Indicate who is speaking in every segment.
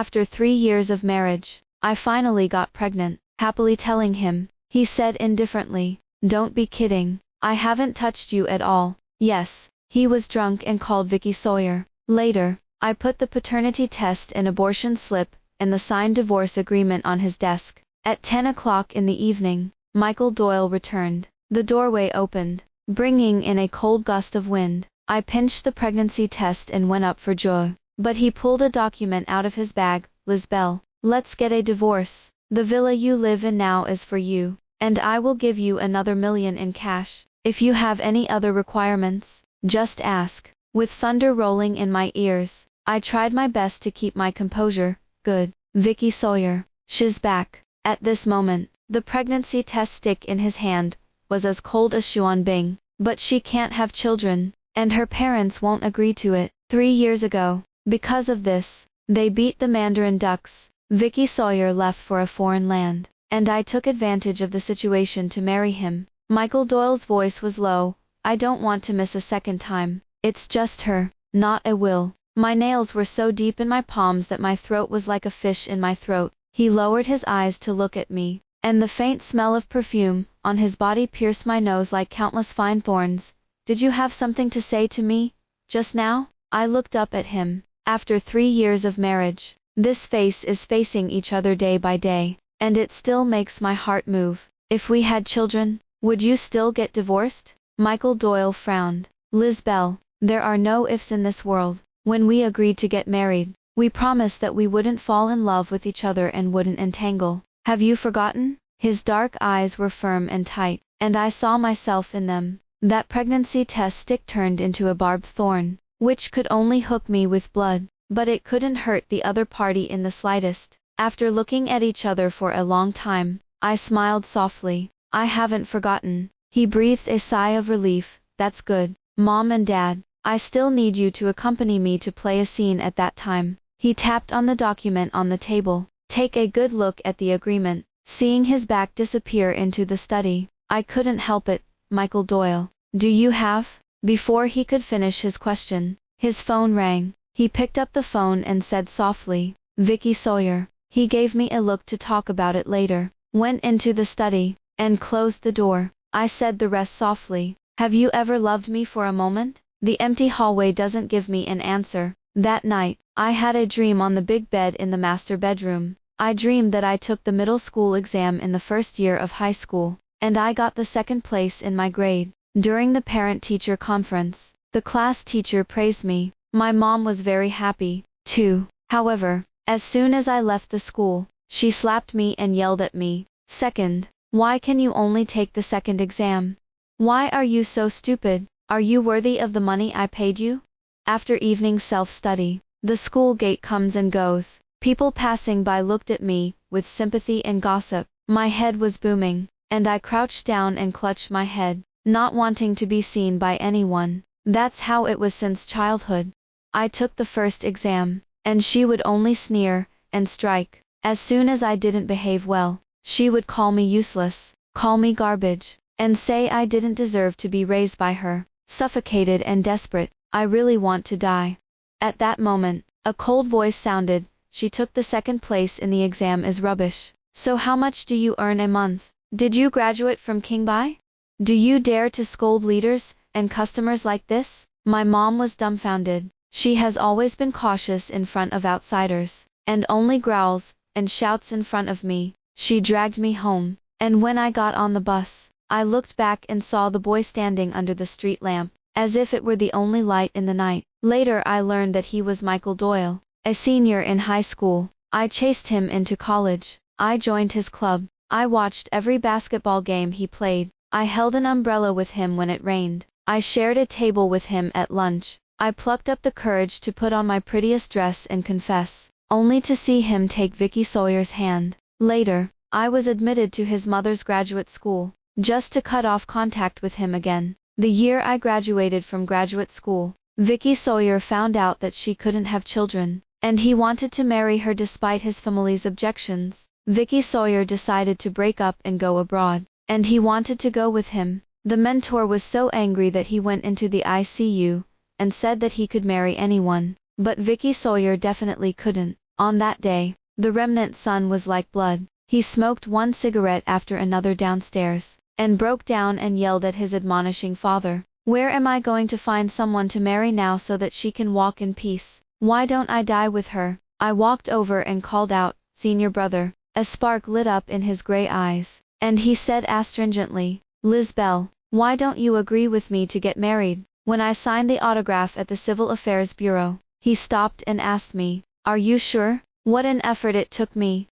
Speaker 1: After 3 years of marriage, I finally got pregnant, happily telling him. He said indifferently, "Don't be kidding. I haven't touched you at all." Yes, he was drunk and called Vicky Sawyer. Later, I put the paternity test and abortion slip and the signed divorce agreement on his desk. At 10 o'clock in the evening, Michael Doyle returned. The doorway opened, bringing in a cold gust of wind. I pinched the pregnancy test and went up for joy. But he pulled a document out of his bag. "Lisbelle, let's get a divorce. The villa you live in now is for you, and I will give you another $1 million in cash. If you have any other requirements, just ask." With thunder rolling in my ears, I tried my best to keep my composure. "Good, Vicky Sawyer, she's back." At this moment, the pregnancy test stick in his hand was as cold as Xuan Bing. "But she can't have children, and her parents won't agree to it. 3 years ago, because of this, they beat the Mandarin ducks. Vicky Sawyer left for a foreign land, and I took advantage of the situation to marry him." Michael Doyle's voice was low. "I don't want to miss a second time. It's just her, not a will." My nails were so deep in my palms that my throat was like a fish in my throat. He lowered his eyes to look at me, and the faint smell of perfume on his body pierced my nose like countless fine thorns. "Did you have something to say to me, just now?" I looked up at him. After 3 years of marriage, this face is facing each other day by day, and it still makes my heart move. "If we had children, would you still get divorced?" Michael Doyle frowned. "Lisbelle, there are no ifs in this world. When we agreed to get married, we promised that we wouldn't fall in love with each other and wouldn't entangle. Have you forgotten?" His dark eyes were firm and tight, and I saw myself in them. That pregnancy test stick turned into a barbed thorn, which could only hook me with blood, but it couldn't hurt the other party in the slightest. After looking at each other for a long time, I smiled softly. "I haven't forgotten." He breathed a sigh of relief. "That's good. Mom and Dad, I still need you to accompany me to play a scene at that time." He tapped on the document on the table. "Take a good look at the agreement." Seeing his back disappear into the study, I couldn't help it. "Michael Doyle, do you have?" Before he could finish his question, his phone rang. He picked up the phone and said softly, "Vicky Sawyer." He gave me a look to talk about it later, went into the study, and closed the door. I said the rest softly. "Have you ever loved me for a moment?" The empty hallway doesn't give me an answer. That night, I had a dream on the big bed in the master bedroom. I dreamed that I took the middle school exam in the first year of high school, and I got the second place in my grade. During the parent-teacher conference, the class teacher praised me. My mom was very happy, too. However, as soon as I left the school, she slapped me and yelled at me. "Second, why can you only take the second exam? Why are you so stupid? Are you worthy of the money I paid you?" After evening self-study, the school gate comes and goes. People passing by looked at me with sympathy and gossip. My head was booming, and I crouched down and clutched my head, not wanting to be seen by anyone. That's how it was since childhood. I took the first exam, and she would only sneer and strike. As soon as I didn't behave well, she would call me useless, call me garbage, and say I didn't deserve to be raised by her. Suffocated and desperate, I really want to die. At that moment, a cold voice sounded. "She took the second place in the exam is rubbish. So how much do you earn a month? Did you graduate from Kingby? Do you dare to scold leaders and customers like this?" My mom was dumbfounded. She has always been cautious in front of outsiders, and only growls and shouts in front of me. She dragged me home, and when I got on the bus, I looked back and saw the boy standing under the street lamp, as if it were the only light in the night. Later I learned that he was Michael Doyle, a senior in high school. I chased him into college. I joined his club. I watched every basketball game he played. I held an umbrella with him when it rained. I shared a table with him at lunch. I plucked up the courage to put on my prettiest dress and confess, only to see him take Vicky Sawyer's hand. Later, I was admitted to his mother's graduate school, just to cut off contact with him again. The year I graduated from graduate school, Vicky Sawyer found out that she couldn't have children, and he wanted to marry her despite his family's objections. Vicky Sawyer decided to break up and go abroad, and he wanted to go with him. The mentor was so angry that he went into the ICU, and said that he could marry anyone, but Vicky Sawyer definitely couldn't. On that day, the remnant sun was like blood. He smoked one cigarette after another downstairs, and broke down and yelled at his admonishing father. Where am I going to find someone to marry now so that she can walk in peace? Why don't I die with her? I walked over and called out, "Senior brother." A spark lit up in his gray eyes, and he said astringently, "Lizbel, why don't you agree with me to get married?" When I signed the autograph at the Civil Affairs Bureau, he stopped and asked me, "Are you sure?" What an effort it took me.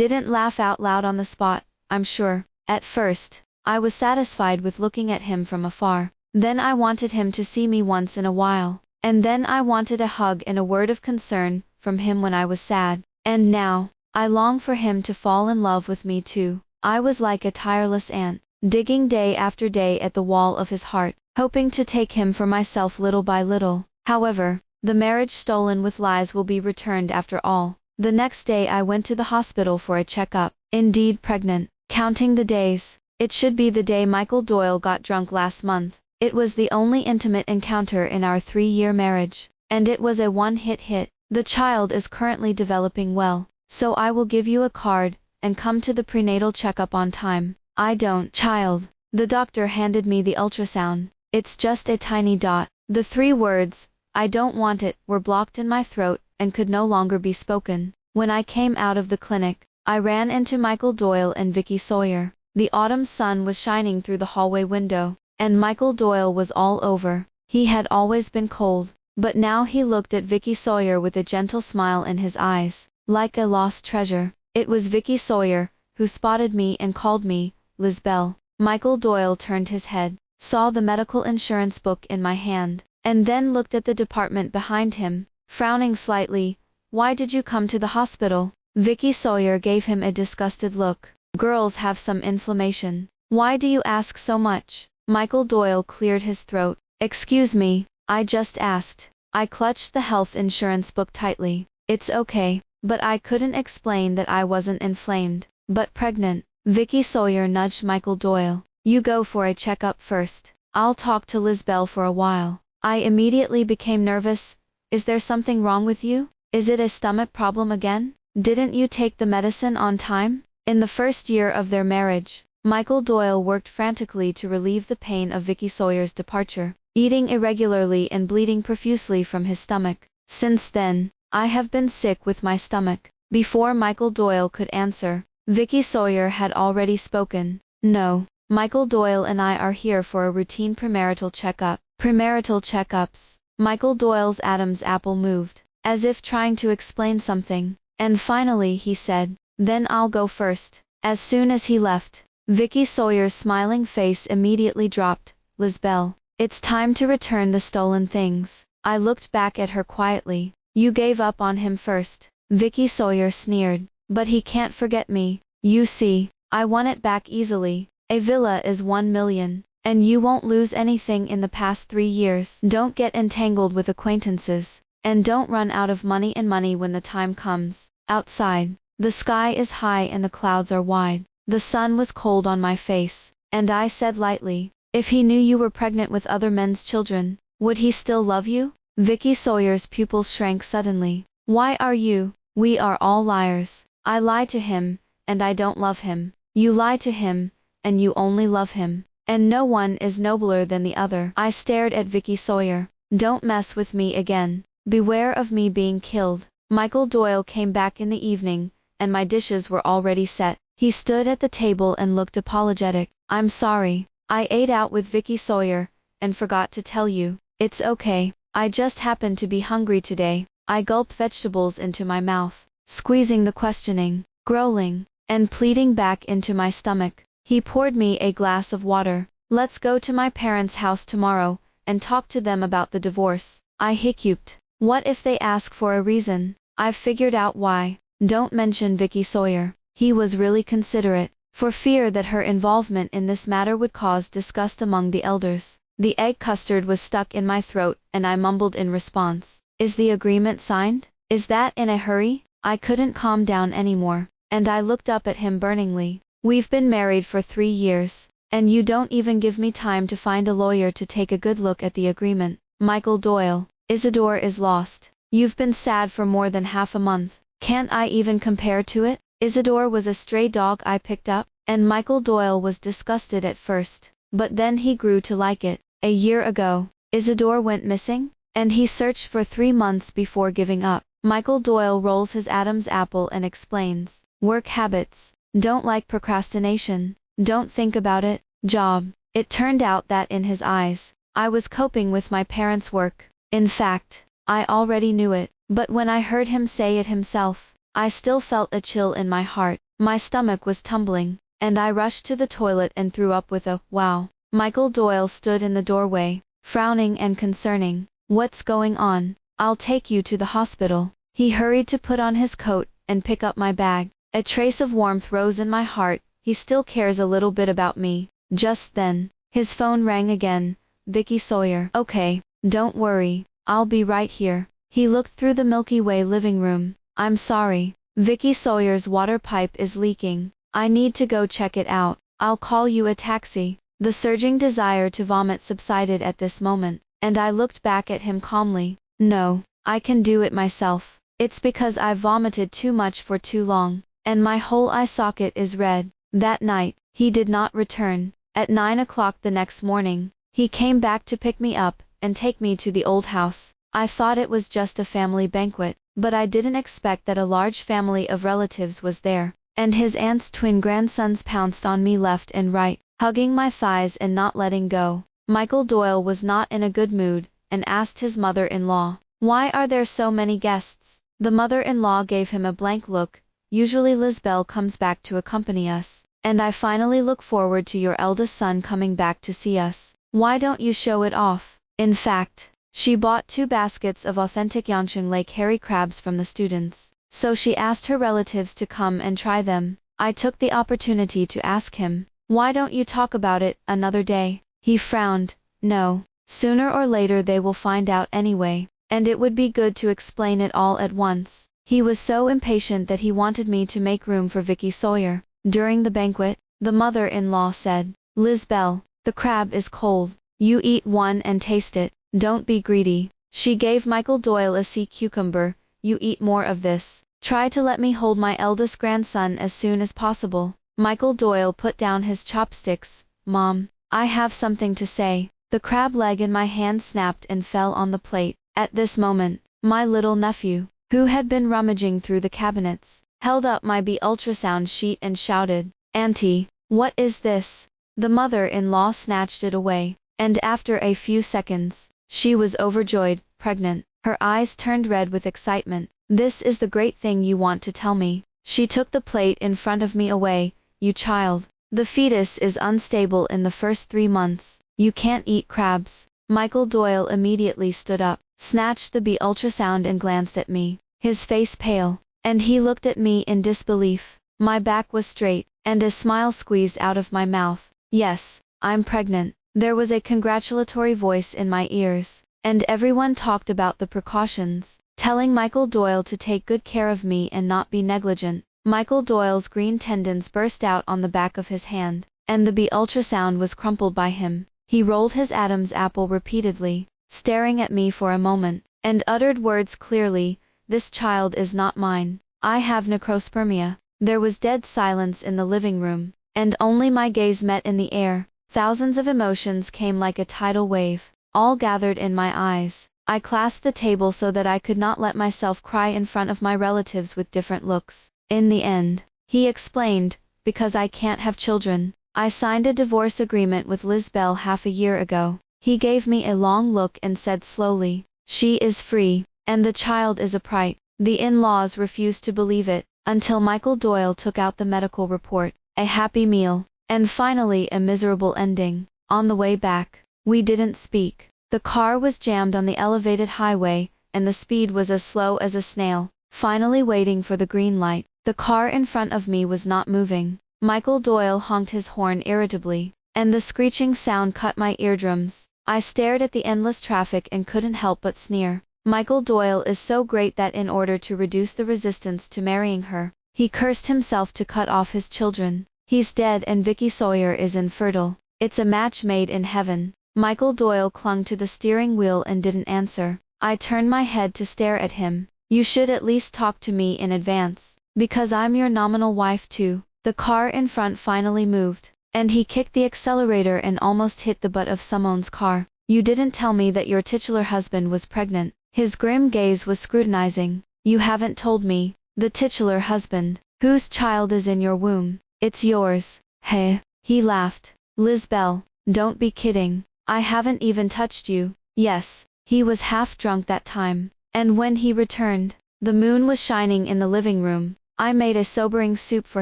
Speaker 1: Didn't laugh out loud on the spot, I'm sure. At first, I was satisfied with looking at him from afar. Then I wanted him to see me once in a while. And then I wanted a hug and a word of concern from him when I was sad. And now, I long for him to fall in love with me too. I was like a tireless ant, digging day after day at the wall of his heart, hoping to take him for myself little by little. However, the marriage stolen with lies will be returned after all. The next day I went to the hospital for a checkup, indeed pregnant, counting the days. It should be the day Michael Doyle got drunk last month. It was the only intimate encounter in our 3-year marriage, and it was a one-hit. The child is currently developing well, so I will give you a card, and come to the prenatal checkup on time. I don't, child. The doctor handed me the ultrasound. It's just a tiny dot. The 3 words, "I don't want it," were blocked in my throat, and could no longer be spoken. When I came out of the clinic, I ran into Michael Doyle and Vicky Sawyer. The autumn sun was shining through the hallway window, and Michael Doyle was all over. He had always been cold, but now he looked at Vicky Sawyer with a gentle smile in his eyes, like a lost treasure. It was Vicky Sawyer who spotted me and called me Lizbel. Michael Doyle turned his head, saw the medical insurance book in my hand, and then looked at the department behind him, frowning slightly. "Why did you come to the hospital?" Vicky Sawyer gave him a disgusted look. "Girls have some inflammation. Why do you ask so much?" Michael Doyle cleared his throat. "Excuse me, I just asked." I clutched the health insurance book tightly. "It's okay." But I couldn't explain that I wasn't inflamed, but pregnant. Vicky Sawyer nudged Michael Doyle. "You go for a checkup first. I'll talk to Lizbel for a while." I immediately became nervous. "Is there something wrong with you? Is it a stomach problem again? Didn't you take the medicine on time?" In the first year of their marriage, Michael Doyle worked frantically to relieve the pain of Vicky Sawyer's departure, eating irregularly and bleeding profusely from his stomach. Since then, I have been sick with my stomach. Before Michael Doyle could answer, Vicky Sawyer had already spoken. "No, Michael Doyle and I are here for a routine premarital checkup." Premarital checkups. Michael Doyle's Adam's apple moved, as if trying to explain something, and finally he said, "Then I'll go first." As soon as he left, Vicky Sawyer's smiling face immediately dropped. "Lizbel, it's time to return the stolen things." I looked back at her quietly. "You gave up on him first." Vicky Sawyer sneered. "But he can't forget me. You see, I won it back easily. A villa is 1 million, and you won't lose anything in the past 3 years. Don't get entangled with acquaintances, and don't run out of money when the time comes." Outside, the sky is high and the clouds are wide. The sun was cold on my face, and I said lightly, "If he knew you were pregnant with other men's children, would he still love you?" Vicky Sawyer's pupils shrank suddenly. "Why are you?" "We are all liars. I lie to him, and I don't love him. You lie to him, and you only love him. And no one is nobler than the other." I stared at Vicky Sawyer. "Don't mess with me again. Beware of me being killed." Michael Doyle came back in the evening, and my dishes were already set. He stood at the table and looked apologetic. "I'm sorry. I ate out with Vicky Sawyer, and forgot to tell you." "It's okay. I just happened to be hungry today." I gulped vegetables into my mouth, squeezing the questioning, growling, and pleading back into my stomach. He poured me a glass of water. "Let's go to my parents' house tomorrow, and talk to them about the divorce." I hiccuped. "What if they ask for a reason?" "I've figured out why." "Don't mention Vicky Sawyer." He was really considerate, for fear that her involvement in this matter would cause disgust among the elders. The egg custard was stuck in my throat, and I mumbled in response, "Is the agreement signed? Is that in a hurry?" I couldn't calm down anymore, and I looked up at him burningly. "We've been married for 3 years, and you don't even give me time to find a lawyer to take a good look at the agreement." "Michael Doyle, Isidore is lost. You've been sad for more than half a month. Can't I even compare to it? Isidore was a stray dog I picked up, and Michael Doyle was disgusted at first, but then he grew to like it. A year ago, Isidore went missing, and he searched for 3 months before giving up. Michael Doyle rolls his Adam's apple and explains, work habits, don't like procrastination, don't think about it, job. It turned out that in his eyes, I was coping with my parents' work. In fact, I already knew it, but when I heard him say it himself, I still felt a chill in my heart. My stomach was tumbling, and I rushed to the toilet and threw up with a wow. Michael Doyle stood in the doorway, frowning and concerning. What's going on? I'll take you to the hospital. He hurried to put on his coat and pick up my bag. A trace of warmth rose in my heart. He still cares a little bit about me. Just then, his phone rang again. Vicky Sawyer. Okay, don't worry, I'll be right here. He looked through the Milky Way living room. I'm sorry, Vicky Sawyer's water pipe is leaking. I need to go check it out. I'll call you a taxi. The surging desire to vomit subsided at this moment, and I looked back at him calmly. No, I can do it myself. It's because I've vomited too much for too long, and my whole eye socket is red. That night, he did not return. At 9 o'clock the next morning, he came back to pick me up and take me to the old house. I thought it was just a family banquet, but I didn't expect that a large family of relatives was there, and his aunt's twin grandsons pounced on me left and right, hugging my thighs and not letting go. Michael Doyle was not in a good mood, and asked his mother-in-law, "Why are there so many guests?" The mother-in-law gave him a blank look. "Usually Lizbelle comes back to accompany us, and I finally look forward to your eldest son coming back to see us. Why don't you show it off?" In fact, she bought 2 baskets of authentic Yancheng Lake hairy crabs from the students, so she asked her relatives to come and try them. I took the opportunity to ask him, "Why don't you talk about it another day?" He frowned. "No, sooner or later they will find out anyway, and it would be good to explain it all at once." He was so impatient that he wanted me to make room for Vicky Sawyer. During the banquet, the mother-in-law said, "Lizbelle, the crab is cold. You eat one and taste it. Don't be greedy." She gave Michael Doyle a sea cucumber. "You eat more of this. Try to let me hold my eldest grandson as soon as possible." Michael Doyle put down his chopsticks. "Mom, I have something to say." The crab leg in my hand snapped and fell on the plate. At this moment, my little nephew, who had been rummaging through the cabinets, held up my ultrasound sheet and shouted, "Auntie, what is this?" The mother-in-law snatched it away, and after a few seconds, she was overjoyed, pregnant. Her eyes turned red with excitement. "This is the great thing you want to tell me." She took the plate in front of me away. "You child, the fetus is unstable in the first 3 months. You can't eat crabs." Michael Doyle immediately stood up, snatched the ultrasound and glanced at me, his face pale, and he looked at me in disbelief. My back was straight, and a smile squeezed out of my mouth. "Yes, I'm pregnant." There was a congratulatory voice in my ears, and everyone talked about the precautions, telling Michael Doyle to take good care of me and not be negligent. Michael Doyle's green tendons burst out on the back of his hand, and the ultrasound was crumpled by him. He rolled his Adam's apple repeatedly, staring at me for a moment, and uttered words clearly, "This child is not mine. I have necrospermia." There was dead silence in the living room, and only my gaze met in the air. Thousands of emotions came like a tidal wave, all gathered in my eyes. I clasped the table so that I could not let myself cry in front of my relatives with different looks. "In the end," he explained, "because I can't have children, I signed a divorce agreement with Lizbelle half a year ago." He gave me a long look and said slowly, "She is free, and the child is a prite." The in-laws refused to believe it, until Michael Doyle took out the medical report. A happy meal, and finally a miserable ending. On the way back, we didn't speak. The car was jammed on the elevated highway, and the speed was as slow as a snail. Finally waiting for the green light, the car in front of me was not moving. Michael Doyle honked his horn irritably, and the screeching sound cut my eardrums. I stared at the endless traffic and couldn't help but sneer. Michael Doyle is so great that in order to reduce the resistance to marrying her, he cursed himself to cut off his children. He's dead and Vicky Sawyer is infertile. It's a match made in heaven. Michael Doyle clung to the steering wheel and didn't answer. I turned my head to stare at him. You should at least talk to me in advance, because I'm your nominal wife too. The car in front finally moved, and he kicked the accelerator and almost hit the butt of Simone's car. You didn't tell me that your titular husband was pregnant. His grim gaze was scrutinizing. You haven't told me. The titular husband. Whose child is in your womb? It's yours. Hey. He laughed. Lizbel, don't be kidding. I haven't even touched you. Yes, he was half drunk that time. And when he returned, the moon was shining in the living room. I made a sobering soup for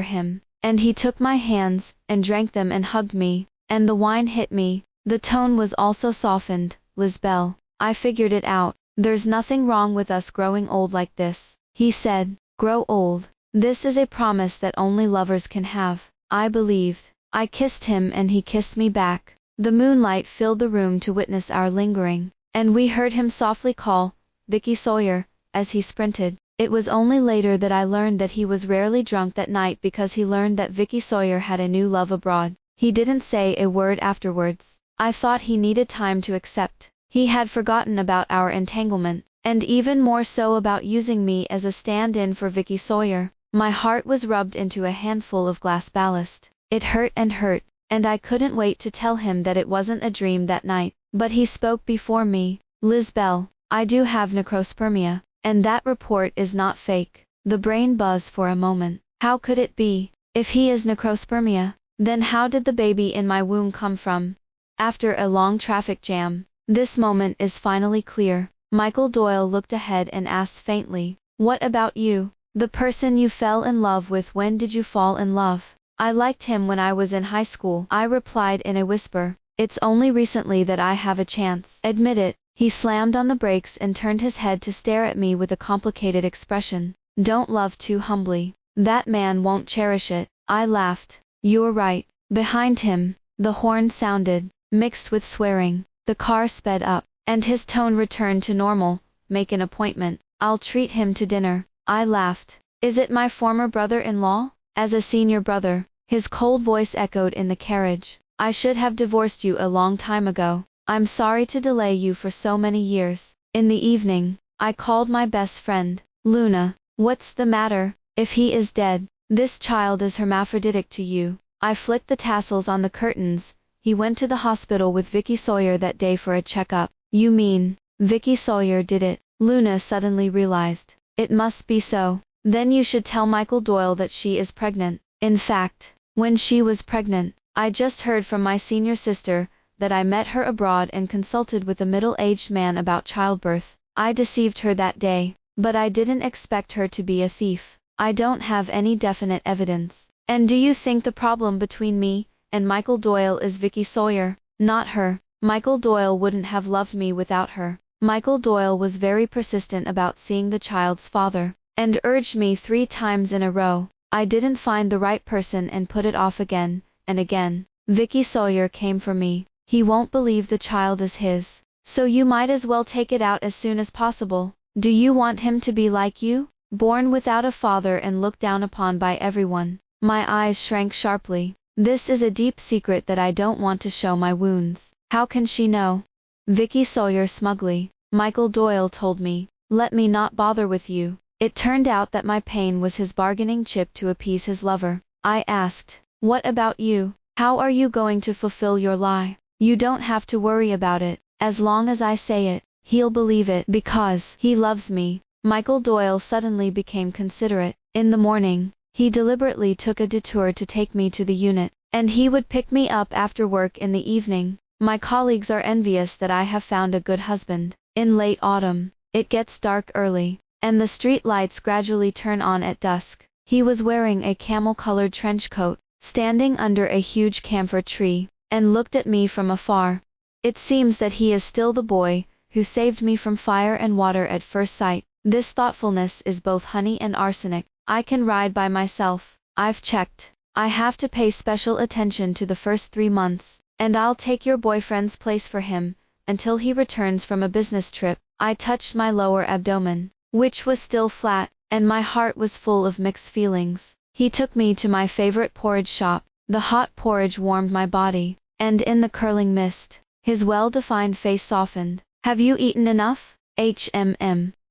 Speaker 1: him, and he took my hands, and drank them and hugged me, and the wine hit me. The tone was also softened. Lizbel, I figured it out. There's nothing wrong with us growing old like this, he said. Grow old. This is a promise that only lovers can have. I believed. I kissed him and he kissed me back. The moonlight filled the room to witness our lingering, and we heard him softly call, Vicky Sawyer, as he sprinted. It was only later that I learned that he was rarely drunk that night because he learned that Vicky Sawyer had a new love abroad. He didn't say a word afterwards. I thought he needed time to accept. He had forgotten about our entanglement, and even more so about using me as a stand-in for Vicky Sawyer. My heart was rubbed into a handful of glass ballast. It hurt, and I couldn't wait to tell him that it wasn't a dream that night. But he spoke before me. Lizbel, I do have necrospermia, and that report is not fake. The brain buzzed for a moment. How could it be? If he is necrospermia, then how did the baby in my womb come from? After a long traffic jam, this moment is finally clear. Michael Doyle looked ahead and asked faintly, what about you? The person you fell in love with, when did you fall in love? I liked him when I was in high school, I replied in a whisper. It's only recently that I have a chance. Admit it. He slammed on the brakes and turned his head to stare at me with a complicated expression. Don't love too humbly. That man won't cherish it. I laughed. You're right. Behind him, the horn sounded, mixed with swearing. The car sped up, and his tone returned to normal. Make an appointment. I'll treat him to dinner. I laughed. Is it my former brother-in-law? As a senior brother, his cold voice echoed in the carriage. I should have divorced you a long time ago. I'm sorry to delay you for so many years. In the evening, I called my best friend. Luna, what's the matter? If he is dead, this child is hermaphroditic to you. I flicked the tassels on the curtains. He went to the hospital with Vicky Sawyer that day for a checkup. You mean, Vicky Sawyer did it? Luna suddenly realized. It must be so. Then you should tell Michael Doyle that she is pregnant. In fact, when she was pregnant, I just heard from my senior sister that I met her abroad and consulted with a middle-aged man about childbirth. I deceived her that day, but I didn't expect her to be a thief. I don't have any definite evidence. And do you think the problem between me and Michael Doyle is Vicky Sawyer? Not her. Michael Doyle wouldn't have loved me without her. Michael Doyle was very persistent about seeing the child's father, and urged me 3 times in a row. I didn't find the right person and put it off again and again. Vicky Sawyer came for me. He won't believe the child is his, so you might as well take it out as soon as possible. Do you want him to be like you, born without a father and looked down upon by everyone? My eyes shrank sharply. This is a deep secret that I don't want to show my wounds. How can she know? Vicky Sawyer smugly. Michael Doyle told me. Let me not bother with you. It turned out that my pain was his bargaining chip to appease his lover. I asked, what about you? How are you going to fulfill your lie? You don't have to worry about it. As long as I say it, he'll believe it because he loves me. Michael Doyle suddenly became considerate. In the morning, he deliberately took a detour to take me to the unit, and he would pick me up after work in the evening. My colleagues are envious that I have found a good husband. In late autumn, it gets dark early, and the street lights gradually turn on at dusk. He was wearing a camel-colored trench coat, standing under a huge camphor tree, and looked at me from afar. It seems that he is still the boy who saved me from fire and water at first sight. This thoughtfulness is both honey and arsenic. I can ride by myself. I've checked. I have to pay special attention to the first 3 months, and I'll take your boyfriend's place for him until he returns from a business trip. I touched my lower abdomen, which was still flat, and my heart was full of mixed feelings. He took me to my favorite porridge shop. The hot porridge warmed my body, and in the curling mist, his well-defined face softened. Have you eaten enough?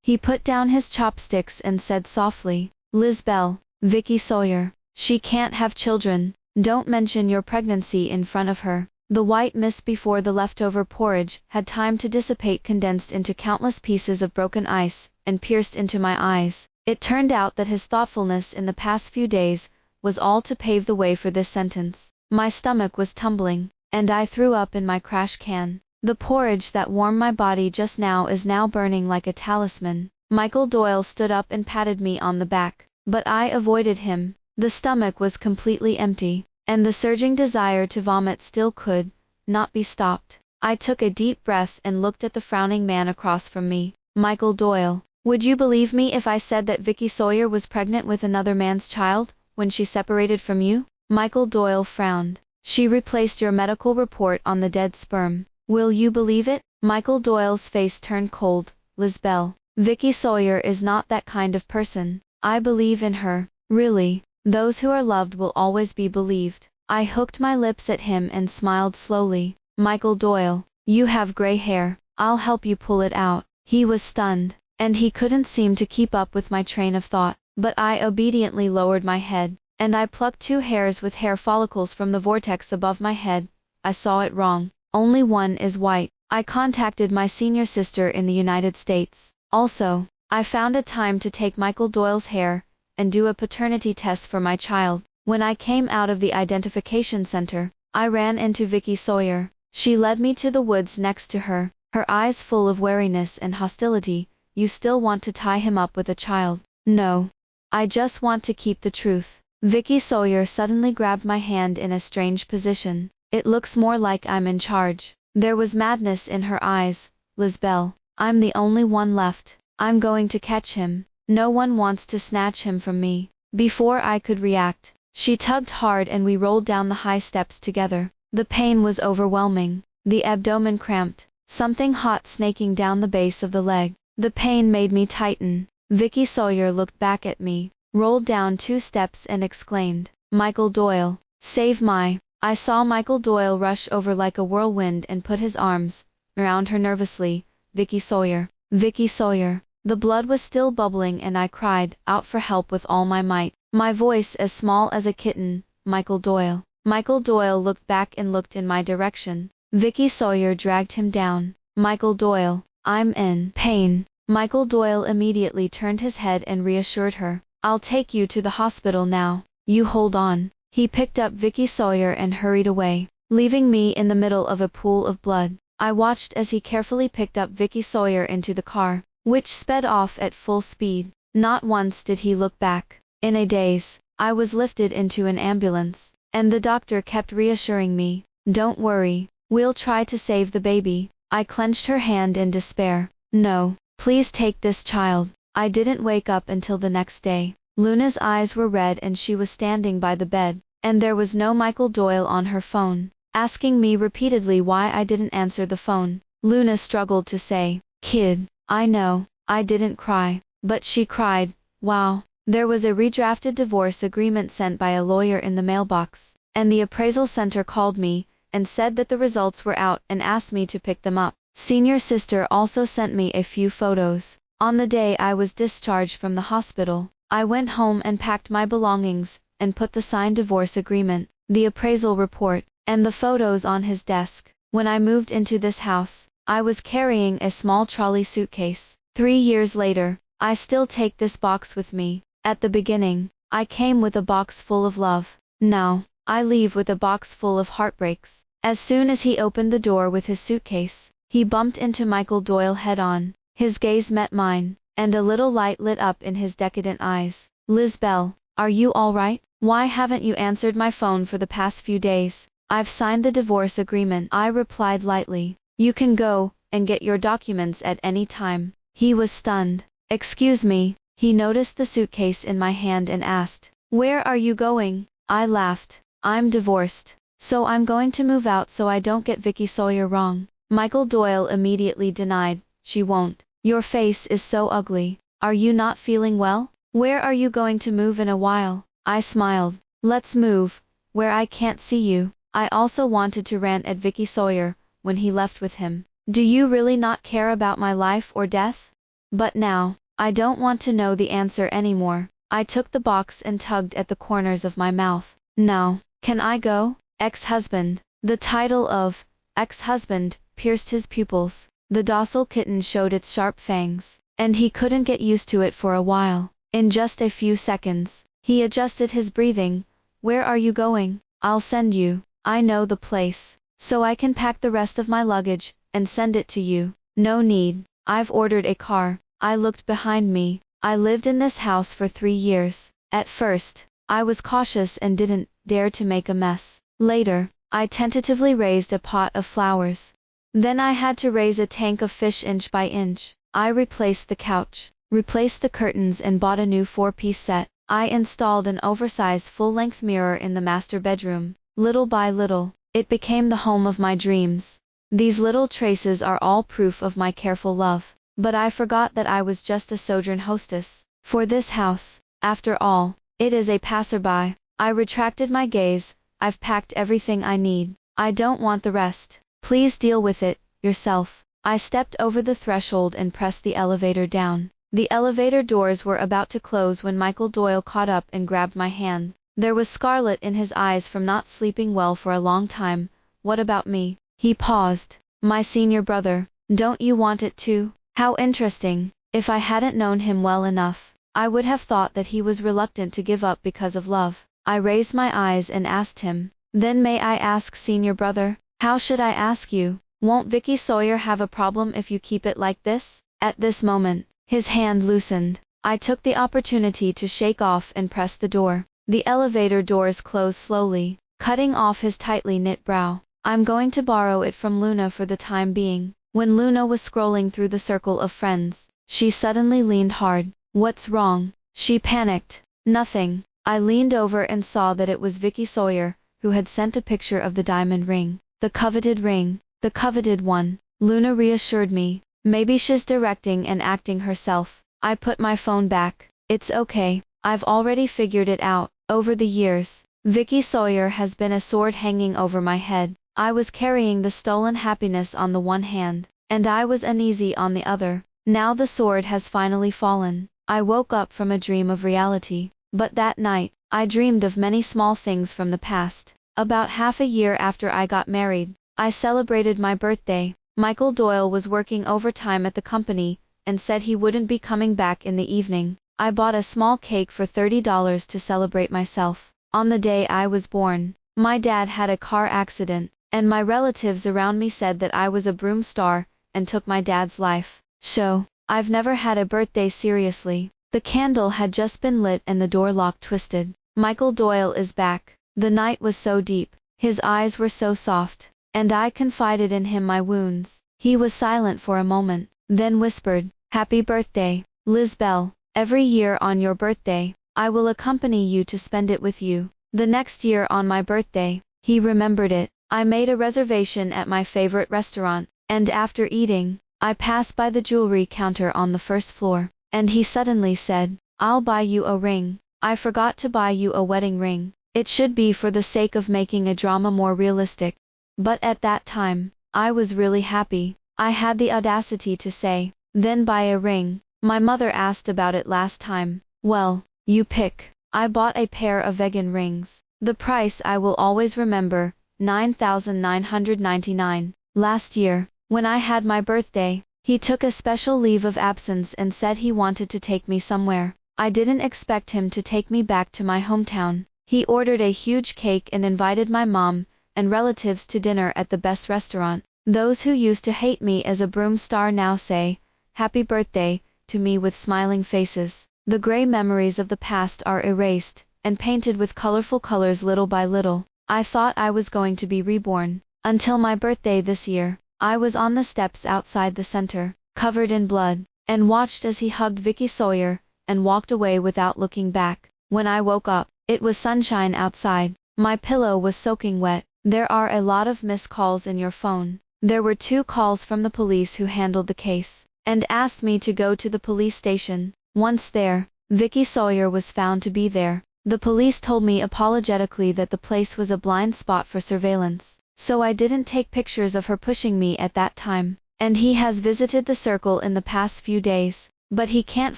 Speaker 1: He put down his chopsticks and said softly, Lizbelle, Vicky Sawyer, she can't have children. Don't mention your pregnancy in front of her. The white mist before the leftover porridge had time to dissipate, condensed into countless pieces of broken ice, and pierced into my eyes. It turned out that his thoughtfulness in the past few days was all to pave the way for this sentence. My stomach was tumbling, and I threw up in my crash can. The porridge that warmed my body just now is now burning like a talisman. Michael Doyle stood up and patted me on the back, but I avoided him. The stomach was completely empty, and the surging desire to vomit still could not be stopped. I took a deep breath and looked at the frowning man across from me. Michael Doyle, would you believe me if I said that Vicky Sawyer was pregnant with another man's child when she separated from you? Michael Doyle frowned. She replaced your medical report on the dead sperm. Will you believe it? Michael Doyle's face turned cold. Lizbelle, Vicky Sawyer is not that kind of person. I believe in her. Really, those who are loved will always be believed. I hooked my lips at him and smiled slowly. Michael Doyle, you have gray hair. I'll help you pull it out. He was stunned, and he couldn't seem to keep up with my train of thought, but I obediently lowered my head, and I plucked 2 hairs with hair follicles from the vortex above my head. I saw it wrong. Only one is white. I contacted my senior sister in the United States. Also, I found a time to take Michael Doyle's hair and do a paternity test for my child. When I came out of the identification center, I ran into Vicky Sawyer. She led me to the woods next to her, her eyes full of wariness and hostility. You still want to tie him up with a child? No. I just want to keep the truth. Vicky Sawyer suddenly grabbed my hand in a strange position. It looks more like I'm in charge. There was madness in her eyes. Lizbelle, I'm the only one left. I'm going to catch him. No one wants to snatch him from me. Before I could react, she tugged hard and we rolled down the high steps together. The pain was overwhelming. The abdomen cramped, something hot snaking down the base of the leg. The pain made me tighten. Vicky Sawyer looked back at me, rolled down 2 steps and exclaimed, Michael Doyle, save my... I saw Michael Doyle rush over like a whirlwind and put his arms around her nervously. Vicky Sawyer, Vicky Sawyer. The blood was still bubbling and I cried out for help with all my might, my voice as small as a kitten. Michael Doyle. Michael Doyle looked back and looked in my direction. Vicky Sawyer dragged him down. Michael Doyle, I'm in pain. Michael Doyle immediately turned his head and reassured her. I'll take you to the hospital now. You hold on. He picked up Vicky Sawyer and hurried away, leaving me in the middle of a pool of blood. I watched as he carefully picked up Vicky Sawyer into the car, which sped off at full speed. Not once did he look back. In a daze, I was lifted into an ambulance, and the doctor kept reassuring me, don't worry, we'll try to save the baby. I clenched her hand in despair. No, please take this child. I didn't wake up until the next day. Luna's eyes were red and she was standing by the bed, and there was no Michael Doyle on her phone, asking me repeatedly why I didn't answer the phone. Luna struggled to say, Kid, I know, I didn't cry, but she cried. Wow. There was a redrafted divorce agreement sent by a lawyer in the mailbox, and the appraisal center called me and said that the results were out and asked me to pick them up. Senior sister also sent me a few photos. On the day I was discharged from the hospital, I went home and packed my belongings and put the signed divorce agreement, the appraisal report, and the photos on his desk. When I moved into this house, I was carrying a small trolley suitcase. 3 years later, I still take this box with me. At the beginning, I came with a box full of love. Now, I leave with a box full of heartbreaks. As soon as he opened the door with his suitcase, he bumped into Michael Doyle head-on. His gaze met mine, and a little light lit up in his decadent eyes. Lizbelle, are you all right? Why haven't you answered my phone for the past few days? I've signed the divorce agreement, I replied lightly. You can go and get your documents at any time. He was stunned. Excuse me. He noticed the suitcase in my hand and asked, where are you going? I laughed. I'm divorced, so I'm going to move out so I don't get Vicky Sawyer wrong. Michael Doyle immediately denied, she won't. Your face is so ugly. Are you not feeling well? Where are you going to move in a while? I smiled. Let's move, where I can't see you. I also wanted to rant at Vicky Sawyer when he left with him. Do you really not care about my life or death? But now, I don't want to know the answer anymore. I took the box and tugged at the corners of my mouth. Now, can I go? Ex-husband. The title of ex-husband pierced his pupils. The docile kitten showed its sharp fangs, and he couldn't get used to it for a while. In just a few seconds, he adjusted his breathing. Where are you going? I'll send you. I know the place, so I can pack the rest of my luggage and send it to you. No need. I've ordered a car. I looked behind me. I lived in this house for 3 years. At first, I was cautious and didn't dare to make a mess. Later, I tentatively raised a pot of flowers. Then I had to raise a tank of fish inch by inch. I replaced the couch, replaced the curtains and bought a new 4-piece set. I installed an oversized full-length mirror in the master bedroom. Little by little, it became the home of my dreams. These little traces are all proof of my careful love. But I forgot that I was just a sojourn hostess. For this house, after all, it is a passerby. I retracted my gaze. I've packed everything I need. I don't want the rest. Please deal with it yourself. I stepped over the threshold and pressed the elevator down. The elevator doors were about to close when Michael Doyle caught up and grabbed my hand. There was scarlet in his eyes from not sleeping well for a long time. What about me? He paused. My senior brother. Don't you want it too? How interesting. If I hadn't known him well enough, I would have thought that he was reluctant to give up because of love. I raised my eyes and asked him. Then may I ask, senior brother? How should I ask you? Won't Vicky Sawyer have a problem if you keep it like this? At this moment, his hand loosened. I took the opportunity to shake off and press the door. The elevator doors closed slowly, cutting off his tightly knit brow. I'm going to borrow it from Luna for the time being. When Luna was scrolling through the circle of friends, she suddenly leaned hard. What's wrong? She panicked. Nothing. I leaned over and saw that it was Vicky Sawyer, who had sent a picture of the diamond ring. The coveted ring. The coveted one. Luna reassured me. Maybe she's directing and acting herself. I put my phone back. It's okay. I've already figured it out. Over the years, Vicky Sawyer has been a sword hanging over my head. I was carrying the stolen happiness on the one hand, and I was uneasy on the other. Now the sword has finally fallen. I woke up from a dream of reality. But that night, I dreamed of many small things from the past. About half a year after I got married, I celebrated my birthday. Michael Doyle was working overtime at the company, and said he wouldn't be coming back in the evening. I bought a small cake for $30 to celebrate myself. On the day I was born, my dad had a car accident, and my relatives around me said that I was a broom star, and took my dad's life. So, I've never had a birthday seriously. The candle had just been lit and the door lock twisted. Michael Doyle is back. The night was so deep, his eyes were so soft, and I confided in him my wounds. He was silent for a moment, then whispered, "Happy birthday, Lizbelle. Every year on your birthday, I will accompany you to spend it with you." The next year on my birthday, he remembered it. I made a reservation at my favorite restaurant, and after eating, I passed by the jewelry counter on the first floor, and he suddenly said, "I'll buy you a ring. I forgot to buy you a wedding ring. It should be for the sake of making a drama more realistic." But at that time, I was really happy. I had the audacity to say, "Then buy a ring. My mother asked about it last time." Well, you pick. I bought a pair of vegan rings. The price I will always remember, $9,999. Last year, when I had my birthday, he took a special leave of absence and said he wanted to take me somewhere. I didn't expect him to take me back to my hometown. He ordered a huge cake and invited my mom and relatives to dinner at the best restaurant. Those who used to hate me as a broom star now say, "Happy birthday," to me with smiling faces. The gray memories of the past are erased and painted with colorful colors little by little. I thought I was going to be reborn. Until my birthday this year, I was on the steps outside the center, covered in blood, and watched as he hugged Vicky Sawyer and walked away without looking back. When I woke up, it was sunshine outside. My pillow was soaking wet. There are a lot of missed calls in your phone. There were 2 calls from the police who handled the case, and asked me to go to the police station. Once there, Vicky Sawyer was found to be there. The police told me apologetically that the place was a blind spot for surveillance, so I didn't take pictures of her pushing me at that time. And he has visited the circle in the past few days. but he can't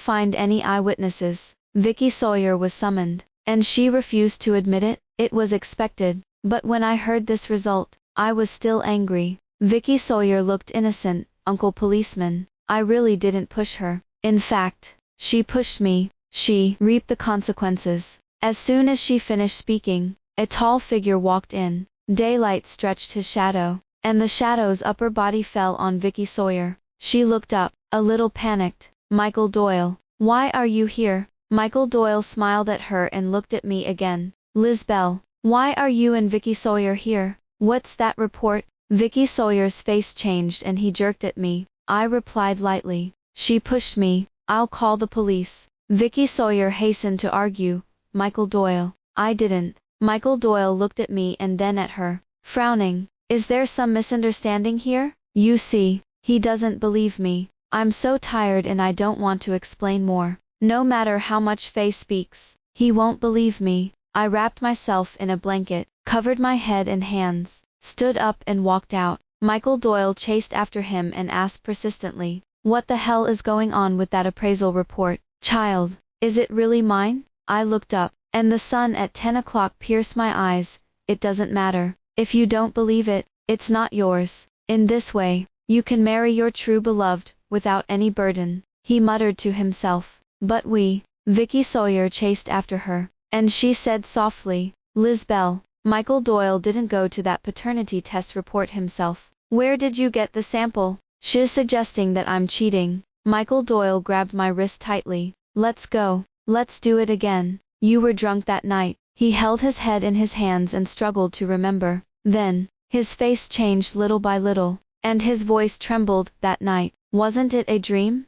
Speaker 1: find any eyewitnesses. Vicky Sawyer was summoned, and she refused to admit it. It was expected, but when I heard this result, I was still angry. Vicky Sawyer looked innocent, Uncle Policeman. I really didn't push her. In fact, she pushed me. She reaped the consequences. As soon as she finished speaking, a tall figure walked in. Daylight stretched his shadow, and the shadow's upper body fell on Vicky Sawyer. She looked up, a little panicked. Michael Doyle, why are you here? Michael Doyle smiled at her and looked at me again. Lisbelle, why are you and Vicky Sawyer here? What's that report? Vicky Sawyer's face changed and he jerked at me. I replied lightly. She pushed me. I'll call the police. Vicky Sawyer hastened to argue. Michael Doyle, I didn't. Michael Doyle looked at me and then at her, frowning. Is there some misunderstanding here? You see, he doesn't believe me. I'm so tired and I don't want to explain more. No matter how much Faye speaks, he won't believe me. I wrapped myself in a blanket, covered my head and hands, stood up and walked out. Michael Doyle chased after him and asked persistently, what the hell is going on with that appraisal report? Child, is it really mine? I looked up, and the sun at 10 o'clock pierced my eyes. It doesn't matter. If you don't believe it, it's not yours. In this way, you can marry your true beloved, without any burden, he muttered to himself. But Vicky Sawyer chased after her, and she said softly, Lisbelle, Michael Doyle didn't go to that paternity test report himself. Where did you get the sample? She's suggesting that I'm cheating. Michael Doyle grabbed my wrist tightly. Let's go. Let's do it again. You were drunk that night. He held his head in his hands and struggled to remember. Then, his face changed little by little, and his voice trembled. That night, wasn't it a dream?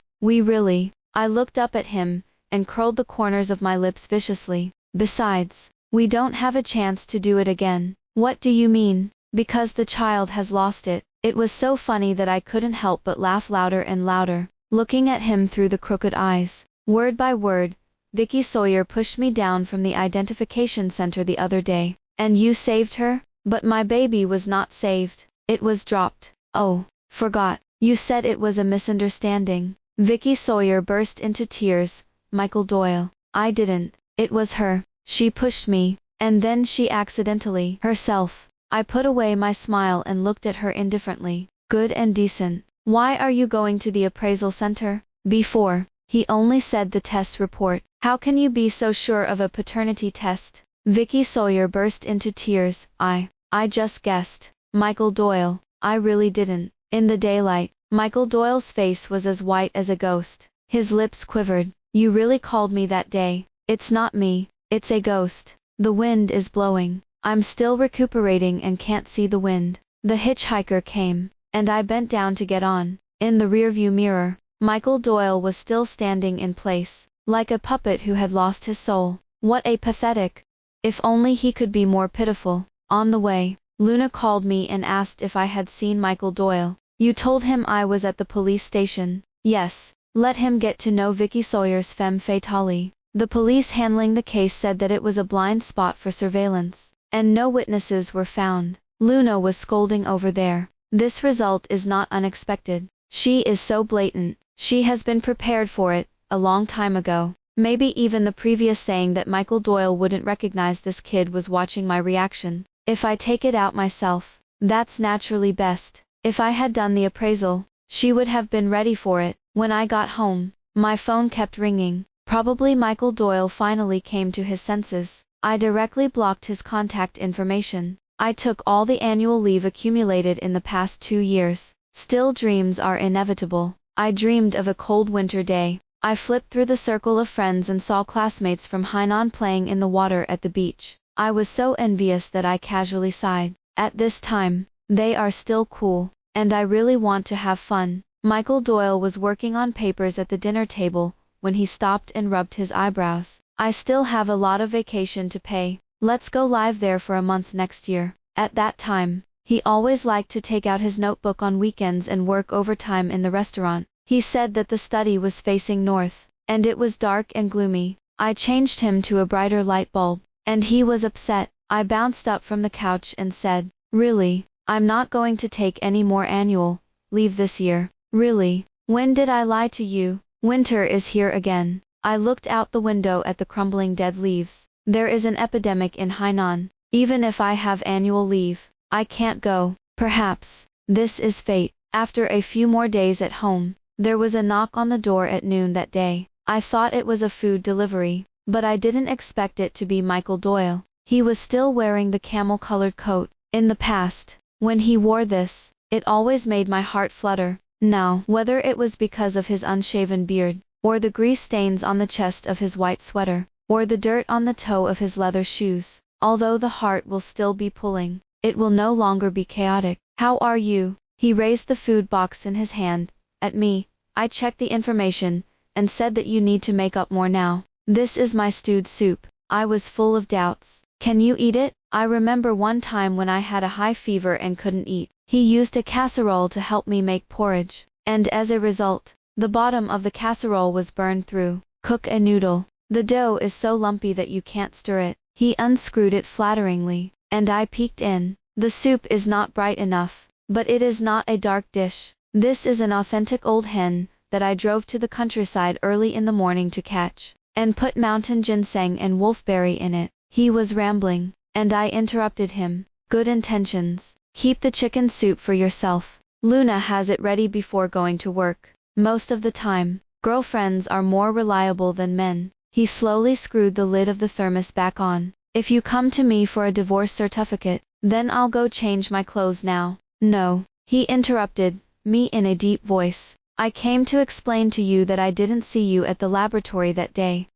Speaker 1: I looked up at him, and curled the corners of my lips viciously. Besides, we don't have a chance to do it again. What do you mean? Because the child has lost it. It was so funny that I couldn't help but laugh louder and louder, looking at him through the crooked eyes. Word by word, Vicky Sawyer pushed me down from the identification center the other day. And you saved her? But my baby was not saved. It was dropped. Oh, forgot. You said it was a misunderstanding. Vicky Sawyer burst into tears. Michael Doyle, I didn't. It was her. She pushed me, and then she accidentally herself. I put away my smile and looked at her indifferently. Good and decent. Why are you going to the appraisal center? Before, he only said the test report. How can you be so sure of a paternity test? Vicky Sawyer burst into tears. I just guessed. Michael Doyle, I really didn't. In the daylight, Michael Doyle's face was as white as a ghost. His lips quivered. You really called me that day. It's not me. It's a ghost. The wind is blowing. I'm still recuperating and can't see the wind. The hitchhiker came, and I bent down to get on. In the rearview mirror, Michael Doyle was still standing in place, like a puppet who had lost his soul. What a pathetic. If only he could be more pitiful. On the way, Luna called me and asked if I had seen Michael Doyle. You told him I was at the police station. Yes. Let him get to know Vicky Sawyer's femme fatale. The police handling the case said that it was a blind spot for surveillance, and no witnesses were found. Luna was scolding over there. This result is not unexpected. She is so blatant. She has been prepared for it, a long time ago. Maybe even the previous saying that Michael Doyle wouldn't recognize this kid was watching my reaction. If I take it out myself, that's naturally best. If I had done the appraisal, she would have been ready for it. When I got home, my phone kept ringing. Probably Michael Doyle finally came to his senses. I directly blocked his contact information. I took all the annual leave accumulated in the past 2 years. Still, dreams are inevitable. I dreamed of a cold winter day. I flipped through the circle of friends and saw classmates from Hainan playing in the water at the beach. I was so envious that I casually sighed. At this time, they are still cool, and I really want to have fun. Michael Doyle was working on papers at the dinner table when he stopped and rubbed his eyebrows. I still have a lot of vacation to pay. Let's go live there for a month next year. At that time, he always liked to take out his notebook on weekends and work overtime in the restaurant. He said that the study was facing north, and it was dark and gloomy. I changed him to a brighter light bulb, and he was upset. I bounced up from the couch and said, really, I'm not going to take any more annual leave this year. Really, when did I lie to you? Winter is here again. I looked out the window at the crumbling dead leaves. There is an epidemic in Hainan. Even if I have annual leave, I can't go. Perhaps this is fate. After a few more days at home, there was a knock on the door at noon that day. I thought it was a food delivery, but I didn't expect it to be Michael Doyle. He was still wearing the camel-colored coat. In the past, when he wore this, it always made my heart flutter. Now, whether it was because of his unshaven beard, or the grease stains on the chest of his white sweater, or the dirt on the toe of his leather shoes, although the heart will still be pulling, it will no longer be chaotic. How are you? He raised the food box in his hand at me. I checked the information and said that you need to make up more now. This is my stewed soup. I was full of doubts. Can you eat it? I remember one time when I had a high fever and couldn't eat. He used a casserole to help me make porridge, and as a result, the bottom of the casserole was burned through. Cook a noodle. The dough is so lumpy that you can't stir it. He unscrewed it flatteringly, and I peeked in. The soup is not bright enough, but it is not a dark dish. This is an authentic old hen that I drove to the countryside early in the morning to catch, and put mountain ginseng and wolfberry in it. He was rambling, and I interrupted him. Good intentions. Keep the chicken soup for yourself. Luna has it ready before going to work. Most of the time, girlfriends are more reliable than men. He slowly screwed the lid of the thermos back on. If you come to me for a divorce certificate, then I'll go change my clothes now. No, he interrupted me in a deep voice. I came to explain to you that I didn't see you at the laboratory that day.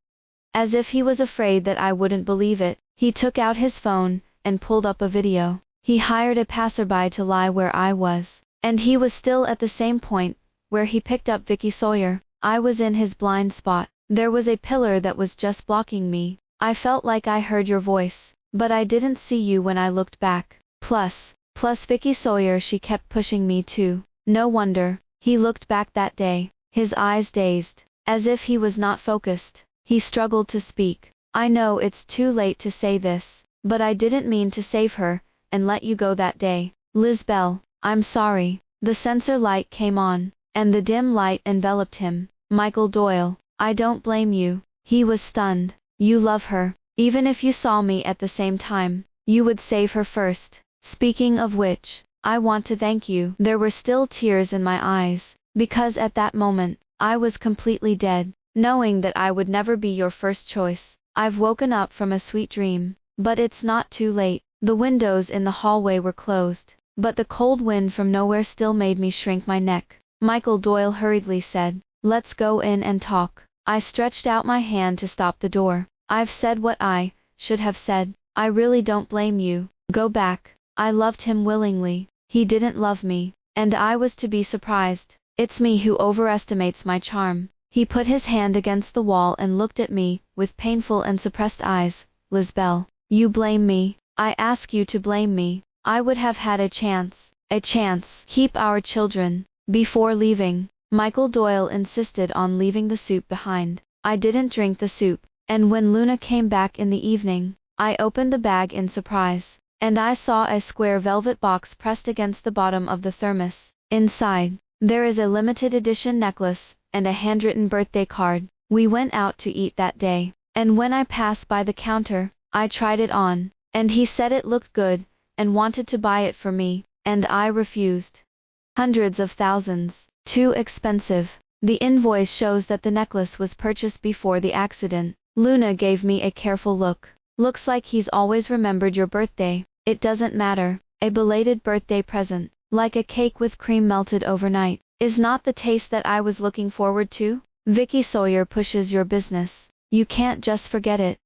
Speaker 1: As if he was afraid that I wouldn't believe it, he took out his phone and pulled up a video. He hired a passerby to lie where I was, and he was still at the same point where he picked up Vicky Sawyer. I was in his blind spot. There was a pillar that was just blocking me. I felt like I heard your voice, but I didn't see you when I looked back. Plus Vicky Sawyer, she kept pushing me too. No wonder. He looked back that day, his eyes dazed, as if he was not focused. He struggled to speak. I know it's too late to say this, but I didn't mean to save her and let you go that day. Lisbelle, I'm sorry. The sensor light came on, and the dim light enveloped him. Michael Doyle, I don't blame you. He was stunned. You love her. Even if you saw me at the same time, you would save her first. Speaking of which, I want to thank you. There were still tears in my eyes, because at that moment, I was completely dead, knowing that I would never be your first choice. I've woken up from a sweet dream, but it's not too late. The windows in the hallway were closed, but the cold wind from nowhere still made me shrink my neck. Michael Doyle hurriedly said, "Let's go in and talk." I stretched out my hand to stop the door. I've said what I should have said. I really don't blame you. Go back. I loved him willingly. He didn't love me, and I was to be surprised. It's me who overestimates my charm. He put his hand against the wall and looked at me with painful and suppressed eyes. Lisbelle, you blame me. I ask you to blame me. I would have had a chance. Keep our children. Before leaving, Michael Doyle insisted on leaving the soup behind. I didn't drink the soup, and when Luna came back in the evening, I opened the bag in surprise, and I saw a square velvet box pressed against the bottom of the thermos. Inside, there is a limited edition necklace and a handwritten birthday card. We went out to eat that day, and when I passed by the counter, I tried it on, and he said it looked good and wanted to buy it for me, and I refused. Hundreds of thousands. Too expensive. The invoice shows that the necklace was purchased before the accident. Luna gave me a careful look. Looks like he's always remembered your birthday. It doesn't matter. A belated birthday present, like a cake with cream melted overnight, is not the taste that I was looking forward to. Vicky Sawyer pushes your business. You can't just forget it.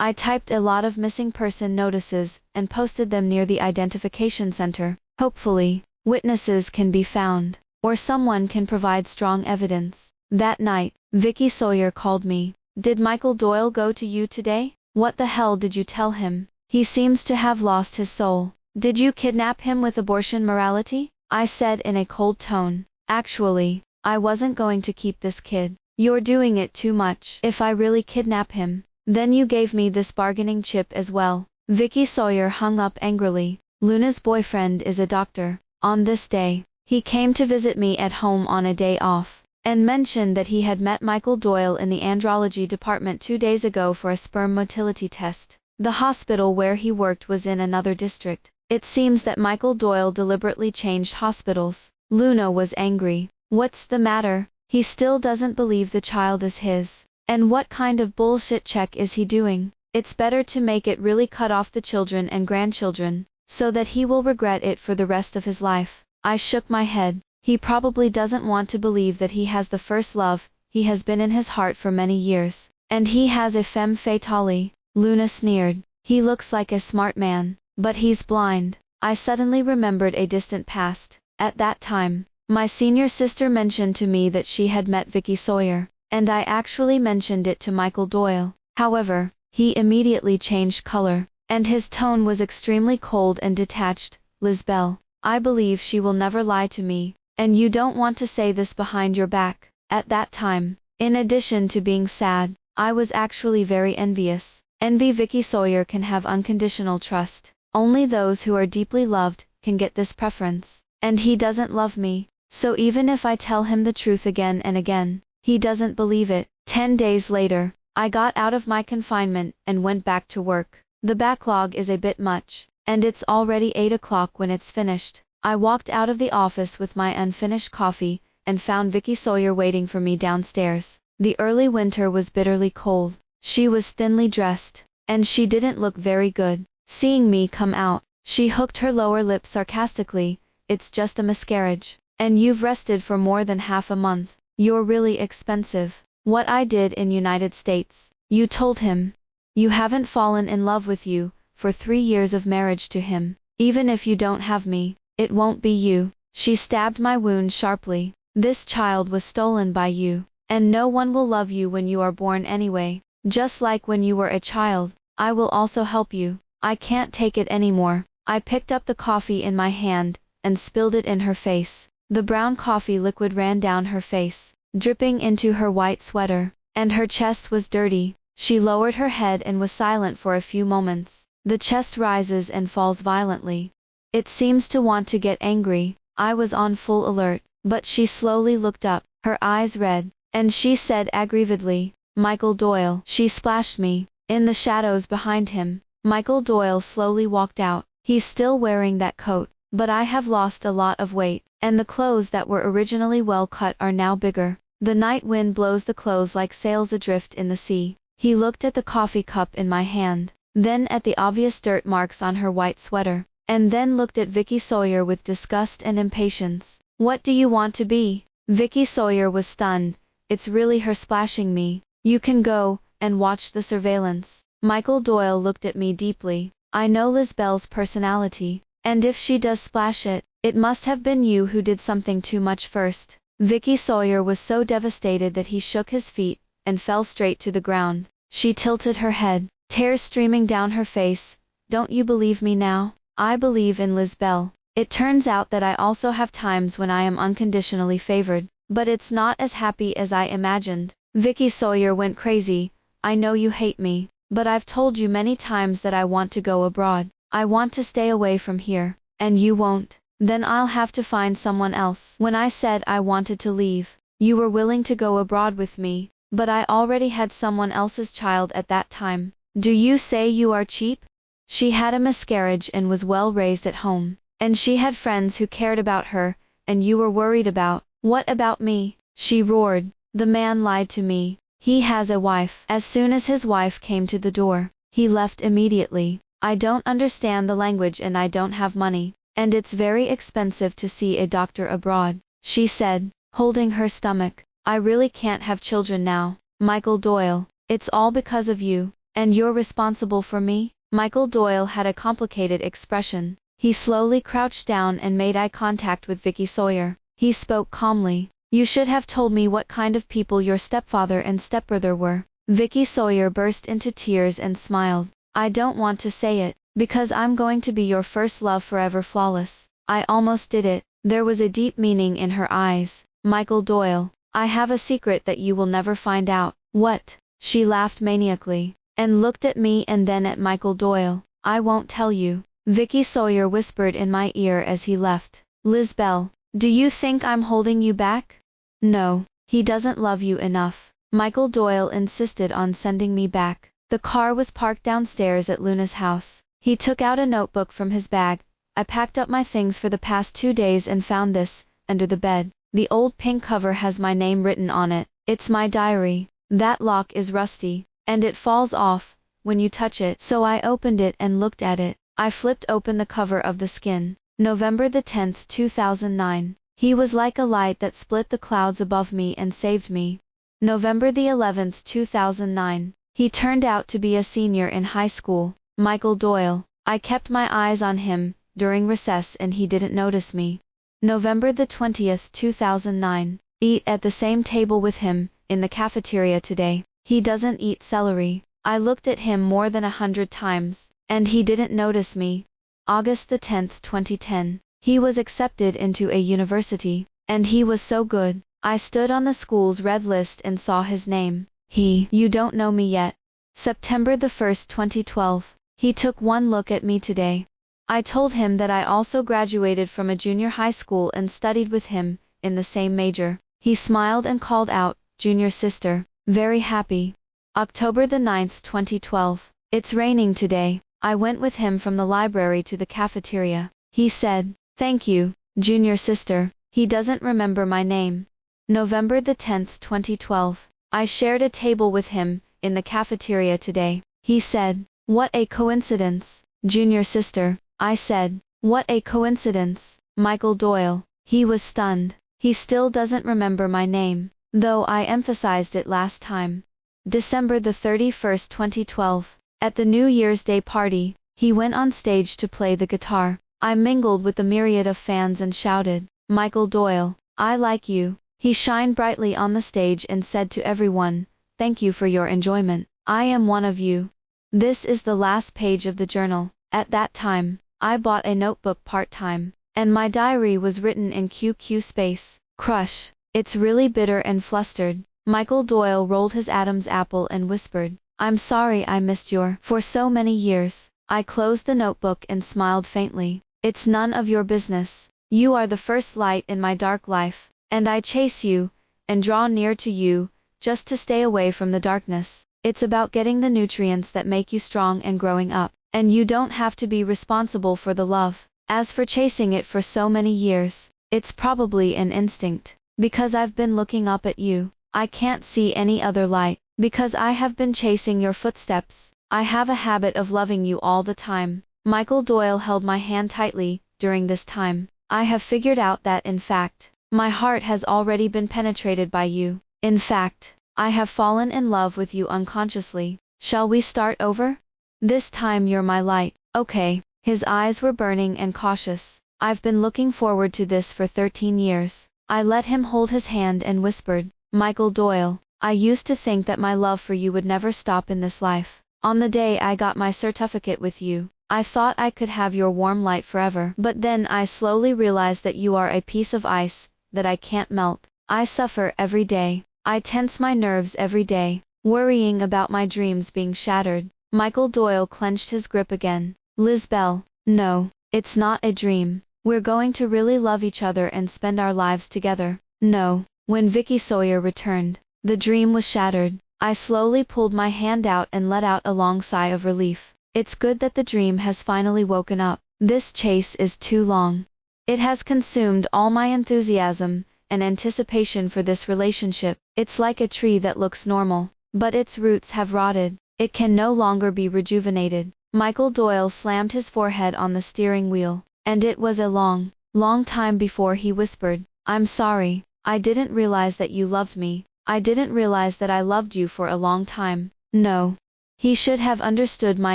Speaker 1: I typed a lot of missing person notices and posted them near the identification center. Hopefully, witnesses can be found, or someone can provide strong evidence. That night, Vicky Sawyer called me. Did Michael Doyle go to you today? What the hell did you tell him? He seems to have lost his soul. Did you kidnap him with abortion morality? I said in a cold tone. Actually, I wasn't going to keep this kid. You're doing it too much. If I really kidnap him, then you gave me this bargaining chip as well. Vicky Sawyer hung up angrily. Luna's boyfriend is a doctor. On this day, he came to visit me at home on a day off, and mentioned that he had met Michael Doyle in the andrology department 2 days ago for a sperm motility test. The hospital where he worked was in another district. It seems that Michael Doyle deliberately changed hospitals. Luna was angry. What's the matter? He still doesn't believe the child is his. And what kind of bullshit check is he doing? It's better to make it really cut off the children and grandchildren, so that he will regret it for the rest of his life. I shook my head. He probably doesn't want to believe that he has the first love he has been in his heart for many years. And he has a femme fatale. Luna sneered. He looks like a smart man, but he's blind. I suddenly remembered a distant past. At that time, my senior sister mentioned to me that she had met Vicky Sawyer, and I actually mentioned it to Michael Doyle. However, he immediately changed color, and his tone was extremely cold and detached. Lisbelle, I believe she will never lie to me, and you don't want to say this behind your back. At that time, in addition to being sad, I was actually very envious. Envy Vicky Sawyer can have unconditional trust. Only those who are deeply loved can get this preference. And he doesn't love me, so even if I tell him the truth again and again, he doesn't believe it. 10 days later, I got out of my confinement and went back to work. The backlog is a bit much, and it's already 8 o'clock when it's finished. I walked out of the office with my unfinished coffee, and found Vicky Sawyer waiting for me downstairs. The early winter was bitterly cold. She was thinly dressed, and she didn't look very good. Seeing me come out, she hooked her lower lip sarcastically. It's just a miscarriage, and you've rested for more than half a month. You're really expensive. What I did in United States. You told him. You haven't fallen in love with you, for 3 years of marriage to him. Even if you don't have me, it won't be you. She stabbed my wound sharply. This child was stolen by you, and no one will love you when you are born anyway. Just like when you were a child, I will also help you. I can't take it anymore. I picked up the coffee in my hand, and spilled it in her face. The brown coffee liquid ran down her face, dripping into her white sweater, and her chest was dirty. She lowered her head and was silent for a few moments. The chest rises and falls violently. It seems to want to get angry. I was on full alert, but she slowly looked up, her eyes red, and she said aggrievedly, Michael Doyle. She splashed me. In the shadows behind him, Michael Doyle slowly walked out. He's still wearing that coat, but I have lost a lot of weight, and the clothes that were originally well cut are now bigger. The night wind blows the clothes like sails adrift in the sea. He looked at the coffee cup in my hand, then at the obvious dirt marks on her white sweater, and then looked at Vicky Sawyer with disgust and impatience. What do you want to be? Vicky Sawyer was stunned. It's really her splashing me. You can go and watch the surveillance. Michael Doyle looked at me deeply. I know Lisbelle's personality, and if she does splash it, it must have been you who did something too much first. Vicky Sawyer was so devastated that he shook his feet and fell straight to the ground. She tilted her head, tears streaming down her face. Don't you believe me now? I believe in Lisbelle. It turns out that I also have times when I am unconditionally favored, but it's not as happy as I imagined. Vicky Sawyer went crazy. I know you hate me, but I've told you many times that I want to go abroad. I want to stay away from here, and you won't. Then I'll have to find someone else. When I said I wanted to leave, you were willing to go abroad with me, but I already had someone else's child at that time. Do you say you are cheap? She had a miscarriage and was well raised at home, and she had friends who cared about her, and you were worried about. What about me? She roared. The man lied to me. He has a wife. As soon as his wife came to the door, he left immediately. I don't understand the language and I don't have money, and it's very expensive to see a doctor abroad, she said, holding her stomach. I really can't have children now. Michael Doyle, it's all because of you, and you're responsible for me? Michael Doyle had a complicated expression. He slowly crouched down and made eye contact with Vicky Sawyer. He spoke calmly. You should have told me what kind of people your stepfather and stepbrother were. Vicky Sawyer burst into tears and smiled. I don't want to say it, because I'm going to be your first love forever flawless. I almost did it. There was a deep meaning in her eyes. Michael Doyle, I have a secret that you will never find out. What? She laughed maniacally, and looked at me and then at Michael Doyle. I won't tell you. Vicky Sawyer whispered in my ear as he left. Lisbelle, do you think I'm holding you back? No. He doesn't love you enough. Michael Doyle insisted on sending me back. The car was parked downstairs at Luna's house. He took out a notebook from his bag. I packed up my things for the past 2 days and found this, under the bed. The old pink cover has my name written on it. It's my diary. That lock is rusty, and it falls off when you touch it. So I opened it and looked at it. I flipped open the cover of the skin. November the 10th, 2009. He was like a light that split the clouds above me and saved me. November the 11th, 2009. He turned out to be a senior in high school. Michael Doyle. I kept my eyes on him during recess and he didn't notice me. November the 20th, 2009. Eat at the same table with him in the cafeteria today. He doesn't eat celery. I looked at him more than 100 times, and he didn't notice me. August the 10th, 2010. He was accepted into a university, and he was so good. I stood on the school's red list and saw his name. You don't know me yet. September the 1st, 2012. He took one look at me today. I told him that I also graduated from a junior high school and studied with him in the same major. He smiled and called out, "Junior sister." Very happy. October the 9th, 2012. It's raining today. I went with him from the library to the cafeteria. He said, "Thank you, junior sister." He doesn't remember my name. November the 10th, 2012. I shared a table with him in the cafeteria today. He said, "What a coincidence, junior sister." I said, "What a coincidence, Michael Doyle." He was stunned. He still doesn't remember my name, though I emphasized it last time. December the 31st, 2012. At the New Year's Day party, he went on stage to play the guitar. I mingled with the myriad of fans and shouted, "Michael Doyle, I like you." He shined brightly on the stage and said to everyone, "Thank you for your enjoyment. I am one of you." This is the last page of the journal. At that time, I bought a notebook part-time, and my diary was written in QQ space. Crush. It's really bitter and flustered. Michael Doyle rolled his Adam's apple and whispered, "I'm sorry I missed your for so many years." I closed the notebook and smiled faintly. It's none of your business. You are the first light in my dark life, and I chase you, and draw near to you, just to stay away from the darkness. It's about getting the nutrients that make you strong and growing up, and you don't have to be responsible for the love. As for chasing it for so many years, it's probably an instinct, because I've been looking up at you. I can't see any other light, because I have been chasing your footsteps. I have a habit of loving you all the time. Michael Doyle held my hand tightly during this time. I have figured out that in fact, my heart has already been penetrated by you. In fact, I have fallen in love with you unconsciously. Shall we start over? This time you're my light. Okay. His eyes were burning and cautious. I've been looking forward to this for 13 years. I let him hold his hand and whispered, "Michael Doyle, I used to think that my love for you would never stop in this life. On the day I got my certificate with you, I thought I could have your warm light forever. But then I slowly realized that you are a piece of ice that I can't melt. I suffer every day. I tense my nerves every day, worrying about my dreams being shattered." Michael Doyle clenched his grip again. "Lizbelle, no, it's not a dream. We're going to really love each other and spend our lives together." No. When Vicky Sawyer returned, the dream was shattered. I slowly pulled my hand out and let out a long sigh of relief. It's good that the dream has finally woken up. This chase is too long. It has consumed all my enthusiasm and anticipation for this relationship. It's like a tree that looks normal, but its roots have rotted. It can no longer be rejuvenated. Michael Doyle slammed his forehead on the steering wheel, and it was a long, long time before he whispered, "I'm sorry. I didn't realize that you loved me. I didn't realize that I loved you for a long time." No. He should have understood my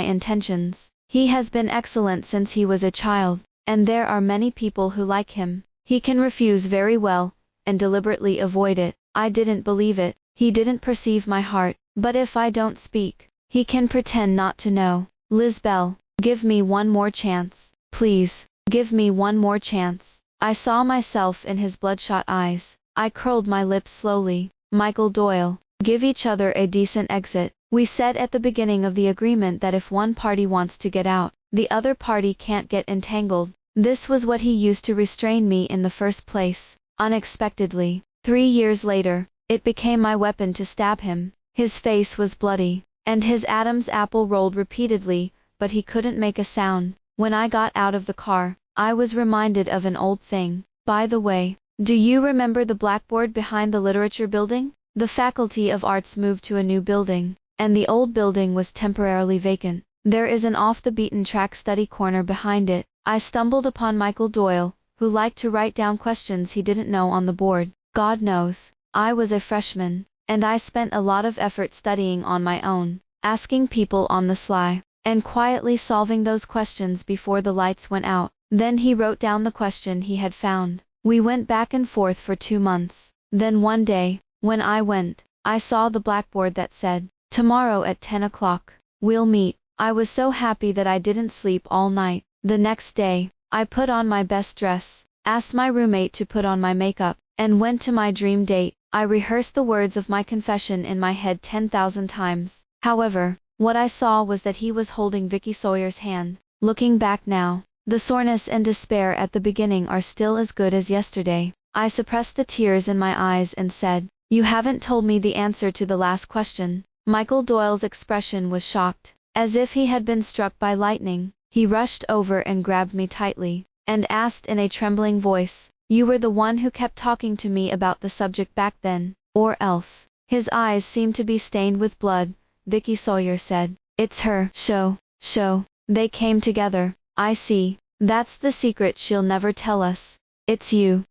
Speaker 1: intentions. He has been excellent since he was a child, and there are many people who like him. He can refuse very well, and deliberately avoid it. I didn't believe it. He didn't perceive my heart, but if I don't speak, he can pretend not to know. "Lizbelle, give me one more chance. Please, give me one more chance." I saw myself in his bloodshot eyes. I curled my lips slowly. "Michael Doyle, give each other a decent exit. We said at the beginning of the agreement that if one party wants to get out, the other party can't get entangled." This was what he used to restrain me in the first place. Unexpectedly, 3 years later, It became my weapon to stab him. His face was bloody, and his Adam's apple rolled repeatedly, but he couldn't make a sound. When I got out of the car, I was reminded of an old thing. By the way, do you remember the blackboard behind the literature building? The Faculty of Arts moved to a new building, and the old building was temporarily vacant. There is an off-the-beaten-track study corner behind it. I stumbled upon Michael Doyle, who liked to write down questions he didn't know on the board. God knows, I was a freshman, and I spent a lot of effort studying on my own, asking people on the sly, and quietly solving those questions before the lights went out. Then he wrote down the question he had found. We went back and forth for 2 months. Then one day, when I went, I saw the blackboard that said, "Tomorrow at 10 o'clock, we'll meet." I was so happy that I didn't sleep all night. The next day, I put on my best dress, asked my roommate to put on my makeup, and went to my dream date. I rehearsed the words of my confession in my head 10,000 times. However, what I saw was that he was holding Vicky Sawyer's hand. Looking back now, the soreness and despair at the beginning are still as good as yesterday. I suppressed the tears in my eyes and said, "You haven't told me the answer to the last question." Michael Doyle's expression was shocked, as if he had been struck by lightning. He rushed over and grabbed me tightly, and asked in a trembling voice, "You were the one who kept talking to me about the subject back then, or else?" His eyes seemed to be stained with blood. Vicky Sawyer said, "It's her." Show. They came together. I see. That's the secret she'll never tell us. It's you.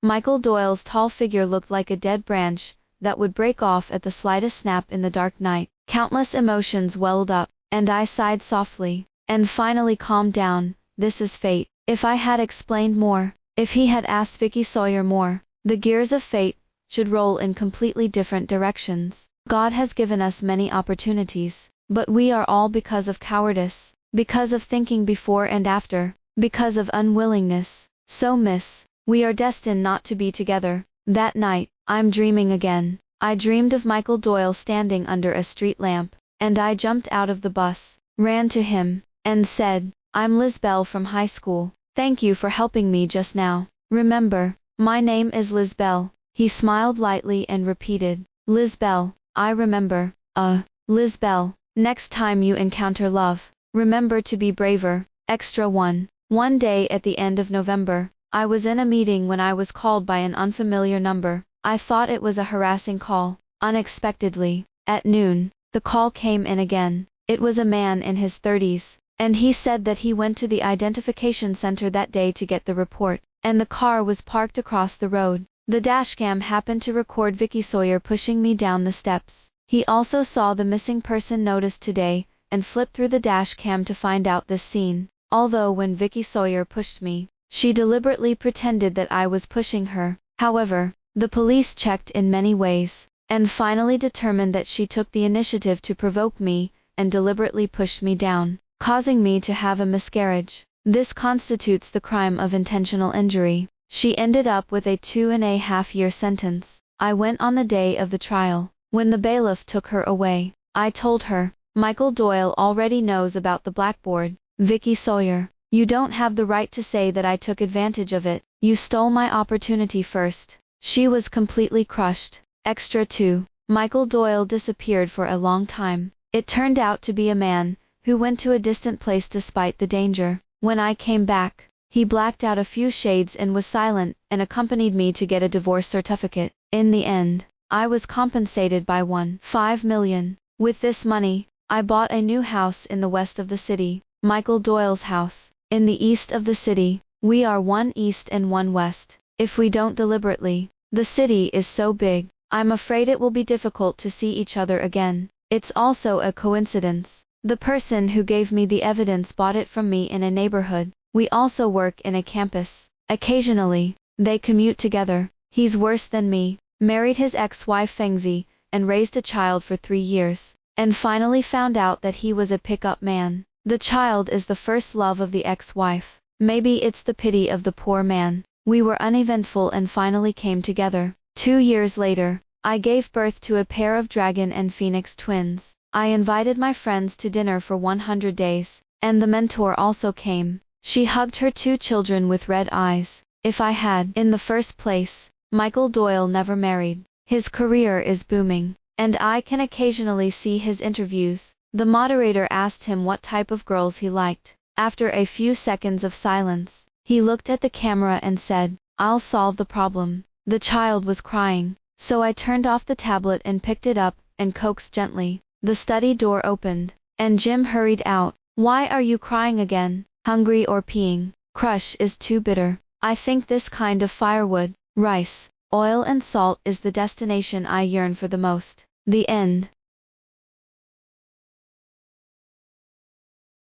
Speaker 1: Michael Doyle's tall figure looked like a dead branch that would break off at the slightest snap in the dark night. Countless emotions welled up, and I sighed softly, and finally calmed down. This is fate. If I had explained more, if he had asked Vicky Sawyer more, the gears of fate should roll in completely different directions. God has given us many opportunities, but we are all because of cowardice, because of thinking before and after, because of unwillingness. So miss, we are destined not to be together. That night, I'm dreaming again. I dreamed of Michael Doyle standing under a street lamp, and I jumped out of the bus, ran to him, and said, "I'm Lizbelle from high school. Thank you for helping me just now. Remember, my name is Lizbelle." He smiled lightly and repeated, "Lizbelle, I remember." Lizbelle, next time you encounter love, remember to be braver." Extra 1. One day at the end of November, I was in a meeting when I was called by an unfamiliar number. I thought it was a harassing call. Unexpectedly, at noon, the call came in again. It was a man in his 30s, and he said that he went to the identification center that day to get the report, and the car was parked across the road. The dashcam happened to record Vicky Sawyer pushing me down the steps. He also saw the missing person notice today, and flipped through the dashcam to find out this scene. Although when Vicky Sawyer pushed me, she deliberately pretended that I was pushing her. However, the police checked in many ways, and finally determined that she took the initiative to provoke me, and deliberately pushed me down, causing me to have a miscarriage. This constitutes the crime of intentional injury. She ended up with a 2.5-year sentence. I went on the day of the trial. When the bailiff took her away, I told her, "Michael Doyle already knows about the blackboard. Vicky Sawyer, you don't have the right to say that I took advantage of it. You stole my opportunity first." She was completely crushed. Extra 2. Michael Doyle disappeared for a long time. It turned out to be a man who went to a distant place despite the danger. When I came back, he blacked out a few shades and was silent, and accompanied me to get a divorce certificate. In the end, I was compensated by $1.5 million. With this money, I bought a new house in the west of the city, Michael Doyle's house, in the east of the city. We are one east and one west. If we don't deliberately, the city is so big, I'm afraid it will be difficult to see each other again. It's also a coincidence. The person who gave me the evidence bought it from me in a neighborhood. We also work in a campus. Occasionally, they commute together. He's worse than me, married his ex-wife Fengzi, and raised a child for 3 years, and finally found out that he was a pick-up man. The child is the first love of the ex-wife. Maybe it's the pity of the poor man. We were uneventful and finally came together. 2 years later, I gave birth to a pair of dragon and phoenix twins. I invited my friends to dinner for 100 days, and the mentor also came. She hugged her 2 children with red eyes. If I had, in the first place, Michael Doyle never married. His career is booming, and I can occasionally see his interviews. The moderator asked him what type of girls he liked. After a few seconds of silence, he looked at the camera and said, "I'll solve the problem." The child was crying, so I turned off the tablet and picked it up and coaxed gently. The study door opened, and Jim hurried out. "Why are you crying again? Hungry or peeing? Crush is too bitter. I think this kind of firewood, rice, oil and salt is the destination I yearn for the most." The end.